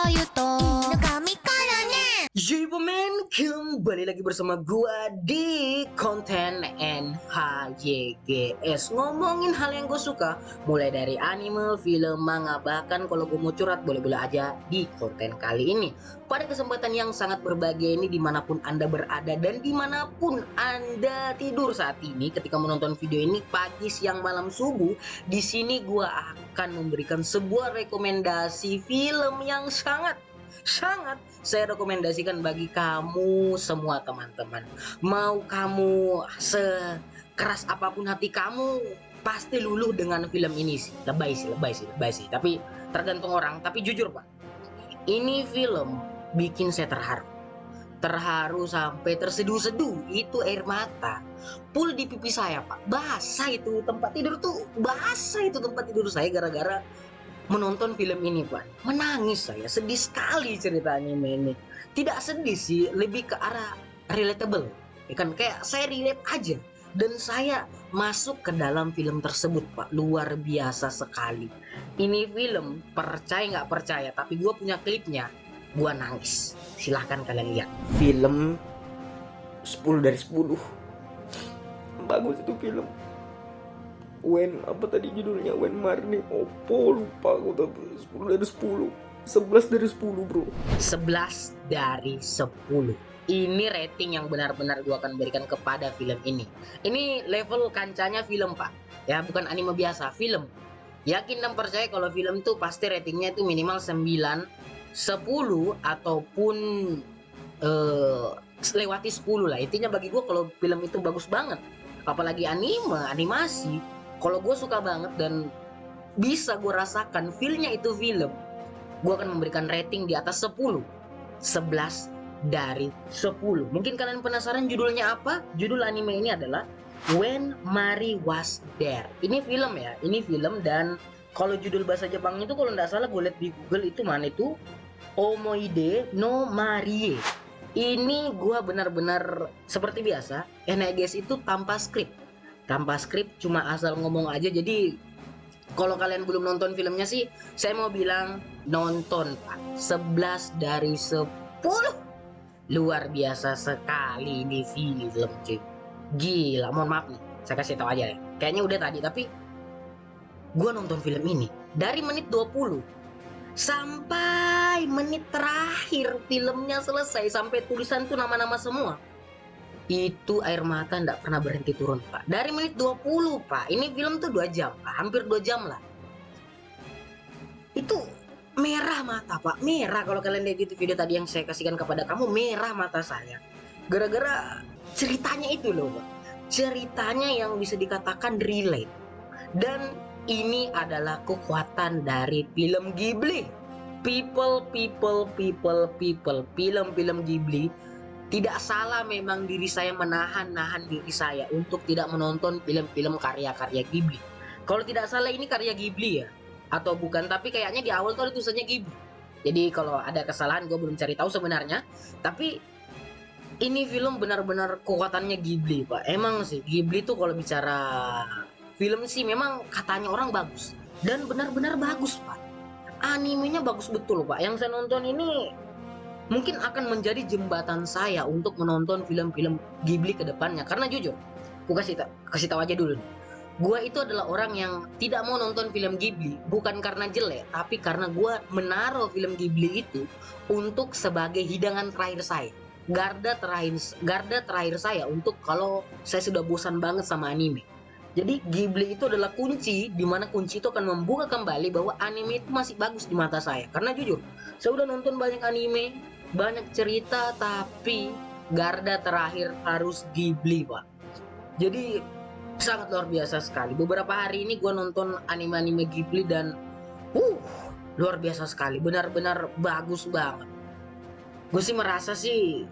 言うと神からね Jibomen, kembali lagi bersama gua di konten NHYGS. Ngomongin hal yang gue suka, mulai dari anime, film, manga, bahkan kalau gue mau curhat boleh-boleh aja di konten kali ini. Pada kesempatan yang sangat berbahagia ini, dimanapun anda berada dan dimanapun anda tidur saat ini, ketika menonton video ini pagi, siang, malam, subuh, di sini gua akan memberikan sebuah rekomendasi film yang sangat saya rekomendasikan bagi kamu semua teman-teman. Mau kamu sekeras apapun hati kamu, pasti luluh dengan film ini sih. Lebay sih. Tapi tergantung orang. Tapi jujur Pak, ini film bikin saya terharu sampai terseduh-seduh. Itu air mata full di pipi saya Pak. Basah itu tempat tidur saya gara-gara menonton film ini Pak. Menangis saya, sedih sekali cerita anime ini. Tidak sedih sih, lebih ke arah relatable, ya kan, kayak saya relate aja dan saya masuk ke dalam film tersebut Pak. Luar biasa sekali ini film, percaya nggak percaya, tapi gue punya klipnya, gue nangis. Silahkan kalian lihat. Film 10 dari 10. Bagus itu film. Apa tadi judulnya? When Marnie Oppo, lupa aku, tapi 10 dari 10. 11 dari 10 bro. 11 dari 10. Ini rating yang benar-benar gue akan berikan kepada film ini. Ini level kancanya film Pak, ya, bukan anime biasa, film. Yakin dan percaya kalau film itu pasti ratingnya itu minimal 9, 10 ataupun lewati 10 lah. Intinya bagi gue kalau film itu bagus banget, apalagi animasi, kalau gue suka banget dan bisa gue rasakan feelnya itu film, gue akan memberikan rating di atas 10. 11 dari 10. Mungkin kalian penasaran judulnya apa? Judul anime ini adalah When Marie Was There. Ini film ya, ini film. Dan kalau judul bahasa Jepang itu kalau nggak salah gue lihat di Google itu mana itu Omoide no Marie. Ini gue benar-benar seperti biasa, NHGS itu tanpa skrip, cuma asal ngomong aja. Jadi kalau kalian belum nonton filmnya sih, saya mau bilang nonton Pak. 11 dari 10. Luar biasa sekali ini film cuy. Gila, mohon maaf nih, saya kasih tahu aja ya. Kayaknya udah tadi, tapi gua nonton film ini dari menit 20 sampai menit terakhir filmnya selesai, sampai tulisan tuh nama-nama semua. Itu air mata nggak pernah berhenti turun Pak. Dari menit 20 Pak. Ini film tuh 2 jam Pak. Hampir 2 jam lah. Itu merah mata Pak. Merah, kalau kalian lihat itu video tadi yang saya kasihkan kepada kamu, merah mata saya. Gara-gara ceritanya itu loh Pak. Ceritanya yang bisa dikatakan relate. Dan ini adalah kekuatan dari film Ghibli. Film-film Ghibli. Tidak salah memang diri saya menahan diri saya untuk tidak menonton film-film karya-karya Ghibli. Kalau tidak salah ini karya Ghibli ya, atau bukan, tapi kayaknya di awal tuh ada tulisannya Ghibli. Jadi kalau ada kesalahan gue belum cari tahu sebenarnya. Tapi ini film benar-benar kekuatannya Ghibli Pak. Emang sih Ghibli tuh kalau bicara film sih memang katanya orang bagus, dan benar-benar bagus Pak. Animenya bagus betul Pak. Yang saya nonton ini mungkin akan menjadi jembatan saya untuk menonton film-film Ghibli ke depannya. Karena jujur, aku kasih tahu aja dulu. Gua itu adalah orang yang tidak mau nonton film Ghibli bukan karena jelek, tapi karena gua menaruh film Ghibli itu untuk sebagai hidangan terakhir saya. Garda terakhir saya untuk kalau saya sudah bosan banget sama anime. Jadi Ghibli itu adalah kunci, di mana kunci itu akan membuka kembali bahwa anime itu masih bagus di mata saya. Karena jujur, saya udah nonton banyak anime, banyak cerita, tapi garda terakhir harus Ghibli Pak. Jadi sangat luar biasa sekali. Beberapa hari ini gue nonton anime-anime Ghibli dan luar biasa sekali. Benar-benar bagus banget. Gue sih merasa sih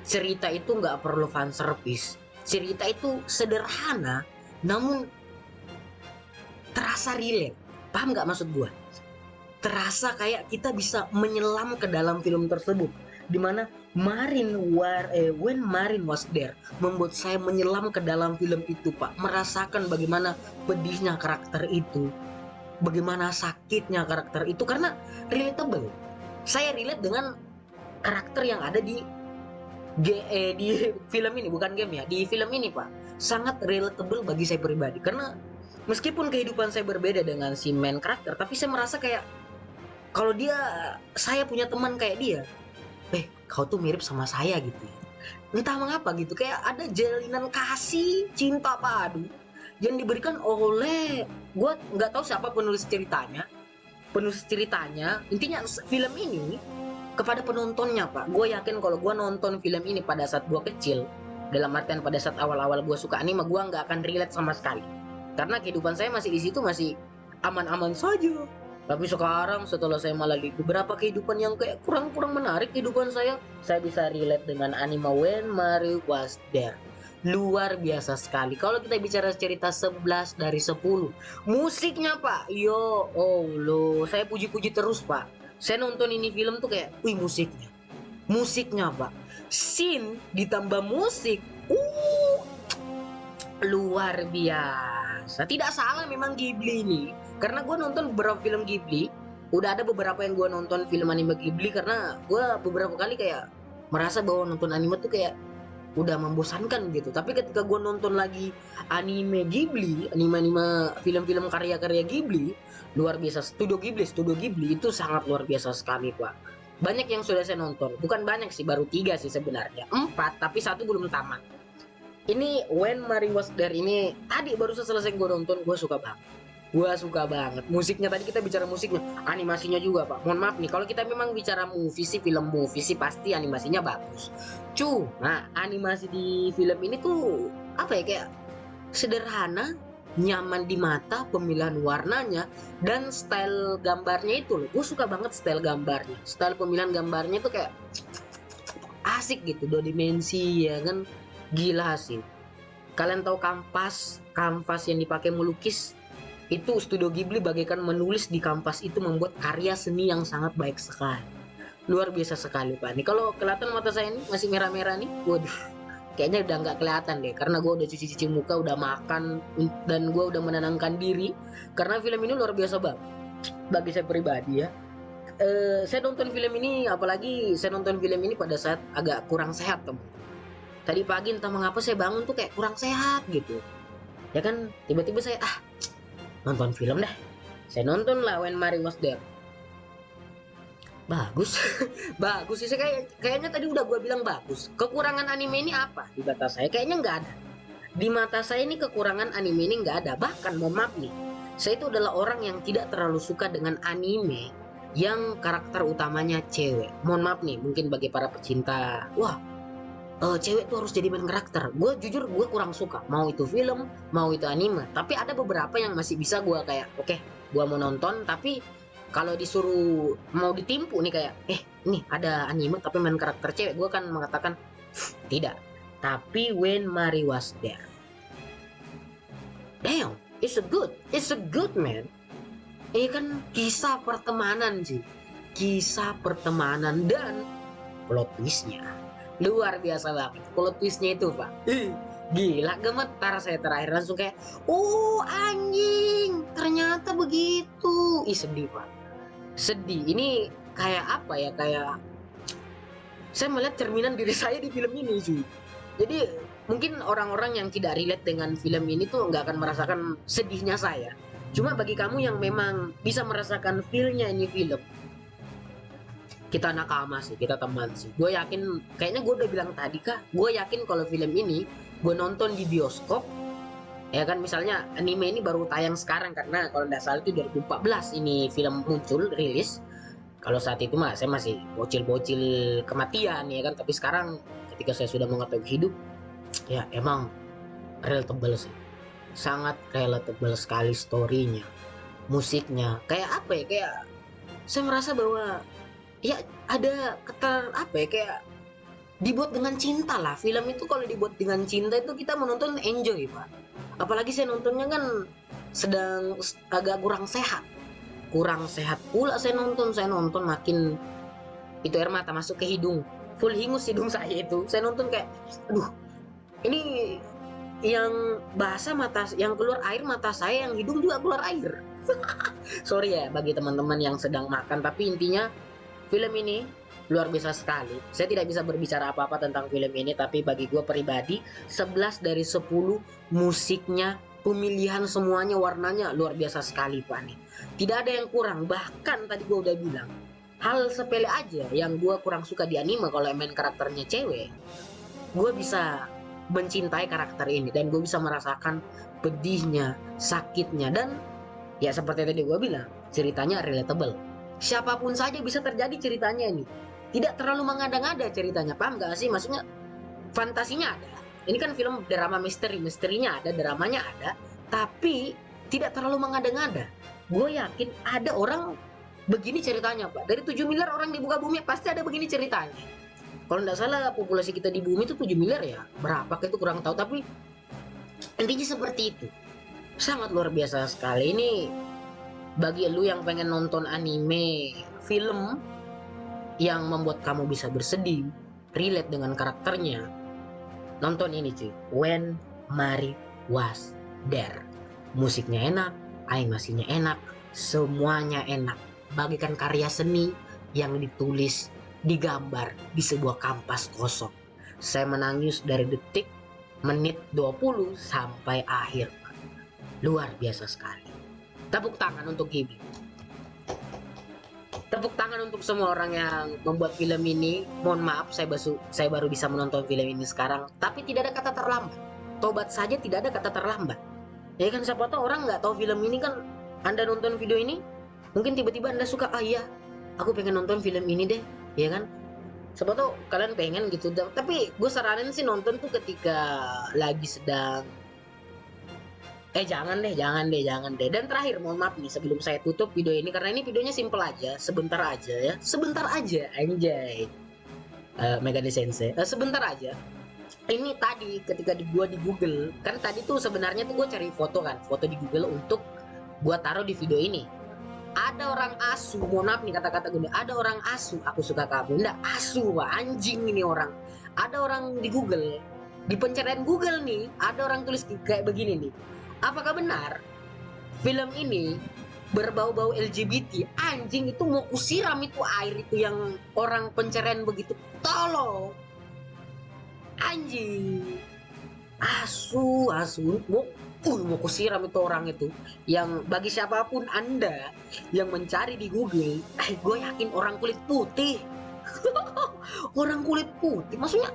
cerita itu nggak perlu fan service. Cerita itu sederhana namun terasa relate. Paham nggak maksud gue? Terasa kayak kita bisa menyelam ke dalam film tersebut, dimana When Marie Was There membuat saya menyelam ke dalam film itu Pak. Merasakan bagaimana pedihnya karakter itu, bagaimana sakitnya karakter itu, karena relatable. saya relate dengan karakter yang ada di di film ini, bukan game ya, di film ini Pak. Sangat relatable bagi saya pribadi, karena meskipun kehidupan saya berbeda dengan si main karakter, tapi saya merasa kayak kalau saya punya teman kayak dia, kau tuh mirip sama saya gitu ya. Entah mengapa gitu, kayak ada jalinan kasih cinta padu yang diberikan oleh, gue nggak tahu siapa penulis ceritanya. Intinya film ini kepada penontonnya Pak, gue yakin kalau gue nonton film ini pada saat gue kecil, dalam artian pada saat awal-awal gue suka anime, gue nggak akan relate sama sekali, karena kehidupan saya masih di situ, masih aman-aman saja. Tapi sekarang setelah saya melalui beberapa kehidupan yang kayak kurang-kurang menarik kehidupan saya bisa relate dengan anime When Mario Was There. Luar biasa sekali. Kalau kita bicara cerita 11 dari 10, musiknya Pak, yo Allah, saya puji-puji terus Pak. Saya nonton ini film tuh kayak, wih, musiknya Pak, scene ditambah musik, luar biasa. Tidak salah memang Ghibli ini, karena gue nonton beberapa film Ghibli. Udah ada beberapa yang gue nonton film anime Ghibli, karena gue beberapa kali kayak merasa bahwa nonton anime tuh kayak udah membosankan gitu. Tapi ketika gue nonton lagi anime Ghibli, anime film-film karya-karya Ghibli, luar biasa. Studio Ghibli itu sangat luar biasa sekali Pak. Banyak yang sudah saya nonton, bukan banyak sih, baru 3 sih sebenarnya, 4, tapi 1 belum tamat. Ini When Mario Was There ini tadi baru selesai gue nonton, gue suka banget. Musiknya, tadi kita bicara musiknya, animasinya juga Pak. Mohon maaf nih, kalau kita memang bicara film movie sih pasti animasinya bagus. Nah, animasi di film ini tuh apa ya, kayak sederhana, nyaman di mata, pemilihan warnanya dan style gambarnya itu loh. Gue suka banget style gambarnya. Style pemilihan gambarnya tuh kayak asik gitu, 2 dimensi ya kan. Gila sih. Kalian tahu kanvas yang dipakai melukis? Itu Studio Ghibli bagaikan menulis di kanvas itu, membuat karya seni yang sangat baik sekali. Luar biasa sekali Pak. Nih kalau kelihatan mata saya ini masih merah-merah nih, waduh, kayaknya udah nggak kelihatan deh, karena gue udah cuci-cuci muka, udah makan, dan gue udah menenangkan diri, karena film ini luar biasa banget bagi saya pribadi ya. Saya nonton film ini, apalagi saya nonton film ini pada saat agak kurang sehat teman. Tadi pagi entah mengapa saya bangun tuh kayak kurang sehat gitu ya kan, tiba-tiba saya nonton film deh. Saya nonton lah When Mario Was There. Bagus. Bagus sih, kayaknya tadi udah gue bilang bagus. Kekurangan anime ini apa di mata saya? Kayaknya nggak ada. Di mata saya ini kekurangan anime ini nggak ada. Bahkan mohon maaf nih, saya itu adalah orang yang tidak terlalu suka dengan anime yang karakter utamanya cewek. Mohon maaf nih, mungkin bagi para pecinta, cewek tuh harus jadi main karakter. Gue jujur, gue kurang suka. Mau itu film, mau itu anime. Tapi ada beberapa yang masih bisa gue kayak, oke, gue mau nonton. Tapi kalau disuruh mau ditimpu nih kayak, ini ada anime tapi main karakter cewek, gue kan mengatakan tidak. Tapi When Mario Was There, damn, it's a good man. Ini kan kisah pertemanan sih, kisah pertemanan dan plot twistnya luar biasa banget. Plot twistnya itu Pak, gila, gemetar saya terakhir, langsung kayak, anjing, ternyata begitu. Sedih Pak, sedih. Ini kayak apa ya, kayak saya melihat cerminan diri saya di film ini sih. Jadi mungkin orang-orang yang tidak relate dengan film ini tuh nggak akan merasakan sedihnya saya. Cuma bagi kamu yang memang bisa merasakan feel-nya ini film, kita nakama sih, kita teman sih. Gue yakin, kayaknya gue udah bilang tadi kah, gue yakin kalau film ini gue nonton di bioskop, ya kan, misalnya anime ini baru tayang sekarang, karena kalau nggak salah itu 2014 ini film muncul, rilis. Kalau saat itu mah saya masih bocil-bocil kematian ya kan, tapi sekarang ketika saya sudah mengetahui hidup, ya emang relatable sih, sangat relatable sekali storynya, musiknya, kayak apa ya, kayak saya merasa bahwa ya ada kayak dibuat dengan cinta lah. Film itu kalau dibuat dengan cinta itu kita menonton enjoy Pak. Apalagi saya nontonnya kan sedang agak kurang sehat pula. Saya nonton makin itu air mata masuk ke hidung, full hingus hidung saya itu. Saya nonton kayak, aduh, ini yang bahasa mata, yang keluar air mata saya, yang hidung juga keluar air. Sorry ya bagi teman-teman yang sedang makan, tapi intinya Film ini luar biasa sekali. Saya tidak bisa berbicara apa-apa tentang film ini, tapi bagi gue pribadi 11 dari 10 musiknya, pemilihan semuanya, warnanya luar biasa sekali Pak nih. Tidak ada yang kurang, bahkan tadi gue udah bilang hal sepele aja yang gue kurang suka di anime kalau main karakternya cewek. Gue bisa mencintai karakter ini dan gue bisa merasakan pedihnya, sakitnya, dan ya seperti tadi gue bilang, ceritanya relatable. Siapapun saja bisa terjadi ceritanya ini. Tidak terlalu mengada-ngada ceritanya, paham gak sih? Maksudnya fantasinya ada. Ini kan film drama misteri, misterinya ada, dramanya ada, tapi tidak terlalu mengada-ngada. Gue yakin ada orang begini ceritanya Pak. Dari 7 miliar orang di muka bumi pasti ada begini ceritanya. Kalau nggak salah populasi kita di bumi itu 7 miliar ya. Berapa itu kurang tahu, tapi intinya seperti itu. Sangat luar biasa sekali. Ini bagi lu yang pengen nonton anime, film yang membuat kamu bisa bersedih, relate dengan karakternya, nonton ini cuy. When Mary Was There. Musiknya enak, animasinya enak, semuanya enak. Bagikan karya seni yang ditulis, digambar di sebuah kanvas kosong. Saya menangis dari detik, menit 20 sampai akhir. Luar biasa sekali. Tepuk tangan untuk Ghibli. Tepuk tangan untuk semua orang yang membuat film ini. Mohon maaf saya baru bisa menonton film ini sekarang, tapi tidak ada kata terlambat. Tobat saja tidak ada kata terlambat. Ya kan, siapa tahu orang nggak tahu film ini kan, Anda nonton video ini, mungkin tiba-tiba Anda suka, ya aku pengen nonton film ini deh, ya kan? Siapa tahu kalian pengen gitu. Tapi gue saranin sih nonton tuh ketika lagi sedang jangan deh. Dan terakhir, mohon maaf nih sebelum saya tutup video ini, karena ini videonya simple aja, sebentar aja, anjay. Megane Sensei, sebentar aja. Ini tadi ketika gua di Google, kan tadi tuh sebenarnya tuh gue cari foto di Google untuk gua taruh di video ini. Ada orang asu, mohon maaf nih kata-kata gue, ada orang asu, aku suka kamu. Nggak asu, Pak, anjing ini orang. Ada orang di Google, di pencarian Google nih, ada orang tulis kayak begini nih. Apakah benar film ini berbau-bau LGBT? Anjing, itu mau kusiram itu air itu yang orang pencarian begitu. Tolong. Anjing. Asu. Mau kusiram itu orang itu. Yang bagi siapapun Anda yang mencari di Google, gue yakin orang kulit putih. Orang kulit putih. Maksudnya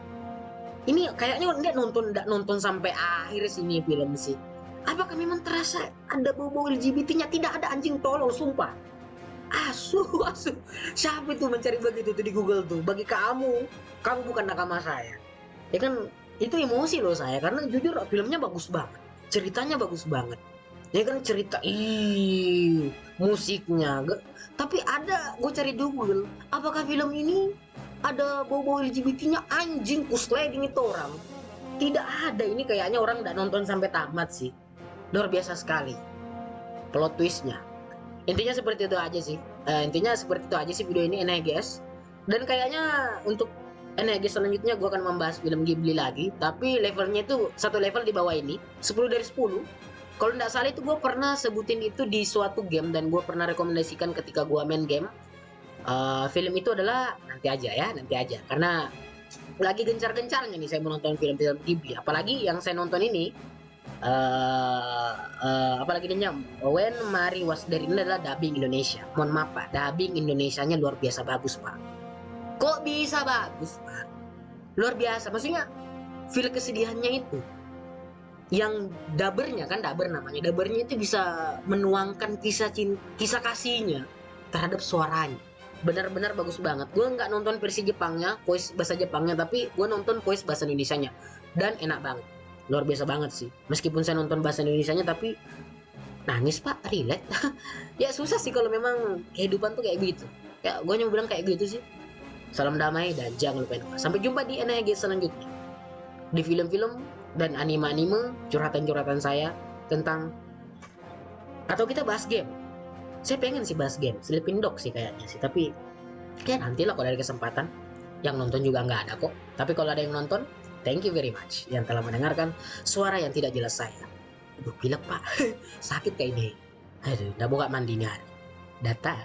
ini kayaknya dia nggak nonton sampai akhir sini film sih. Apakah memang terasa ada bau-bau LGBT-nya? Tidak ada, anjing, tolol, sumpah. Asu. Siapa itu mencari begitu tuh di Google tuh? Bagi kamu bukan nakama saya. Ya kan, itu emosi loh saya, karena jujur filmnya bagus banget. Ceritanya bagus banget. Ya kan, musiknya. Tapi ada, gue cari di Google, apakah film ini ada bau-bau LGBT-nya? Anjing, kusleding itu orang. Tidak ada, ini kayaknya orang nggak nonton sampai tamat sih. Luar biasa sekali plot twistnya. Intinya seperti itu aja sih. Video ini NHGS. Dan kayaknya untuk NHGS selanjutnya gue akan membahas film Ghibli lagi, tapi levelnya itu satu level di bawah ini, 10 dari 10. Kalau nggak salah itu gue pernah sebutin itu di suatu game, dan gue pernah rekomendasikan ketika gue main game. Film itu adalah nanti aja karena lagi gencar-gencarnya nih saya menonton film-film Ghibli. Apalagi yang saya nonton ini, apalagi dia When Mary Was There, ini adalah dubbing Indonesia. Mohon maaf Pak, dubbing Indonesianya luar biasa bagus Pak. Kok bisa bagus Pak? Luar biasa, maksudnya feel kesedihannya itu, yang dubbernya itu bisa menuangkan kisah kasihnya terhadap suaranya. Benar-benar bagus banget. Gue nggak nonton versi Jepangnya, voice bahasa Jepangnya, tapi gue nonton voice bahasa Indonesianya, dan enak banget. Luar biasa banget sih. Meskipun saya nonton bahasa Indonesianya, tapi nangis Pak, relate. Ya susah sih kalau memang kehidupan tuh kayak gitu. Ya gue cuma bilang kayak gitu sih. Salam damai dan jangan lupa. Sampai jumpa di NHG selanjutnya. Di film-film dan anime-anime, curhatan-curhatan saya tentang, atau kita bahas game. Saya pengen sih bahas game, Sleeping Dog sih kayaknya sih. Tapi ya nantilah kalau ada kesempatan. Yang nonton juga nggak ada kok. Tapi kalau ada yang nonton, thank you very much yang telah mendengarkan suara yang tidak jelas saya. Aduh, pilek Pak. Sakit kayak ini. Aduh, udah buka mandi nih hari. Data.